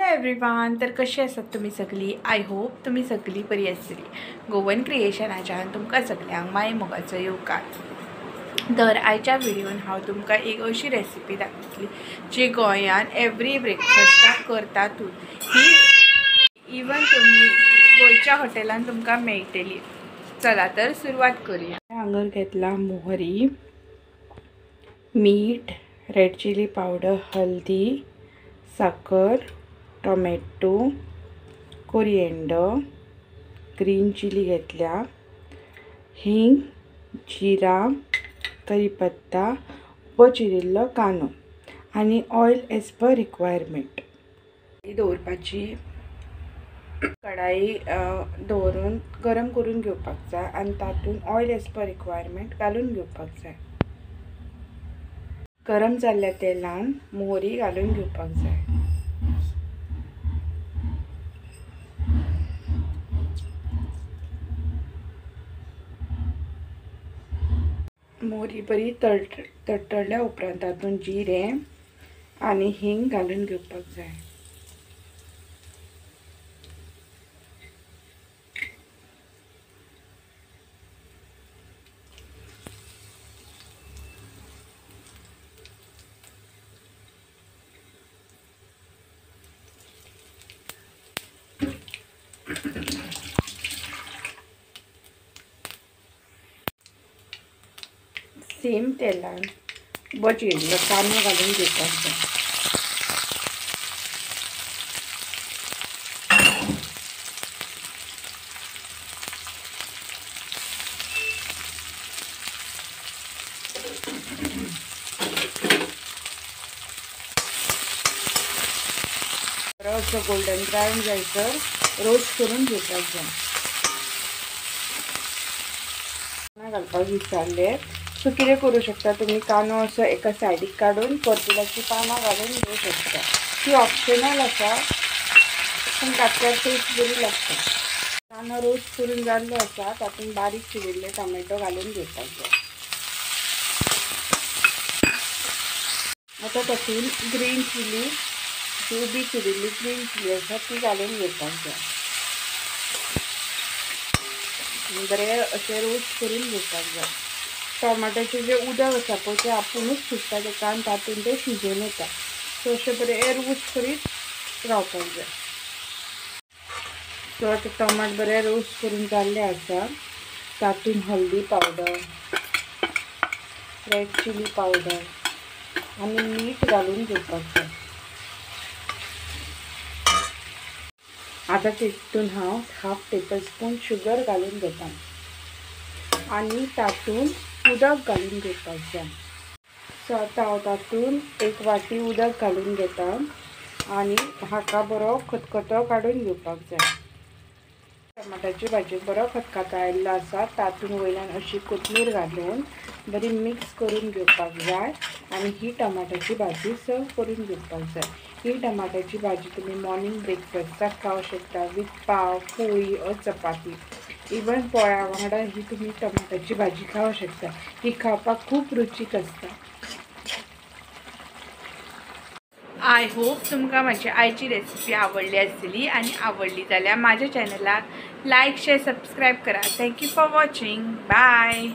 Everyone, तर कशी आसात तुमी सगळी? आय होप तुमी सगळी बरी आसतली। गोवन क्रिएशनाच्यान तुमकां सगळ्यांक माय मोगाचो येवकार। तर आयच्या व्हिडिओन हांव तुमकां एक अशी रेसिपी दाखयतली जी गोंयान एवरी ब्रेकफास्टाक करतातूच। ही इवन तुमी गोंयच्या हॉटेलान तुमकां मेळटली। चला तर सुरवात करूया। हांगर घेतला मोहरी, मीठ, रेड चिली पावडर, हल्दी, साखर, टोमॅटो, कोरिएंडर, ग्रीन चिली घेतल्या, हिंग, जिरा, कढीपत्ता, उबो चिरिल्लो कांदो आनी ऑयल एज पर रिक्वायरमेंट। दवरपाची कढाई दवरून गरम करून घेवपाक जाय आनी तातूंत ऑयल एज पर रिक्वायरमेंट घालून घेवपाक जाय। गरम जाल्ल्या तेलान मोहरी घालून घेवपाक जाय। मोहरी बरी तडतडल्या उपरांत तातूंत जिरें आनी हिंग घालून घेवपाक जाय। सेम तेलान उबो चिरिल्लो कांदो घालून घेवपाक जाय। बरो असो गोल्डन ब्राउन जायसर रोस्ट करून घेवपाक जाय। घालपाक विसरले सो कितें करूं शकता तुमी, कांदो असो एका सायडीक काडून परतुल्याची पानां घालून घेवं शकता। ती ऑप्शनल आसा पूण घातल्यार टेस्ट बरी लागता। कांदो रोस्ट करून जाल्लो आसा तातूंत बारीक चिरिल्ले टोमॅटो घालून घेवपाक जाय। आतां तातूंत ग्रीन चिली, उबी चिरिल्ली ग्रीन चिली आसा ती घालून घेवपाक जाय। बरें अशें रोस्ट करून घेवपाक जाय। टोमाटाचें जें उदक आसा पळय तें आपुणूच सुट्टा तेका आनी तातूंत तें शिजून येता। सो अशें बरें रोस्ट करीत रावपाक जाय। सो आतां टोमाट बरें रोस्ट करून जाल्लें आसा तातूंत हल्दी पावडर, रेड चिली पावडर आनी मीठ घालून घेवपाक जाय। आतां तितून हांव हाफ टेबल स्पून शुगर घालून घेता आनी तातूंत उदक घालून घेवपाक जाय। सो आतां हांव तातूंत एक वाटी उदक घालून घेता आनी हाका बरो खतखतो काडून घेवपाक जाय। टमाटाची भाजी बरो खतखतो आयिल्लो आसा तातूंत वयल्यान अशी कोथमीर घालून बरी मिक्स करून घेवपाक जाय आनी ही टमाटाची भाजी सर्व करून घेवपाक जाय। ही टमाटाची भाजी तुमी मॉर्निंग ब्रेकफास्टाक खावं शकता विथ पाव, पोळी और चपाती। इवन पोळ्या वांगडा ही तुमी टमाटाची भाजी खावं शकता। ही खावपाक खूब रुचीक आसता। आय होप तुमकां म्हाजी आयची रेसिपी आवडली आसतली आनी आवडली जाल्यार म्हाज्या चॅनलाक लायक शेअर सबस्क्राईब करा। Thank you for watching. बाय।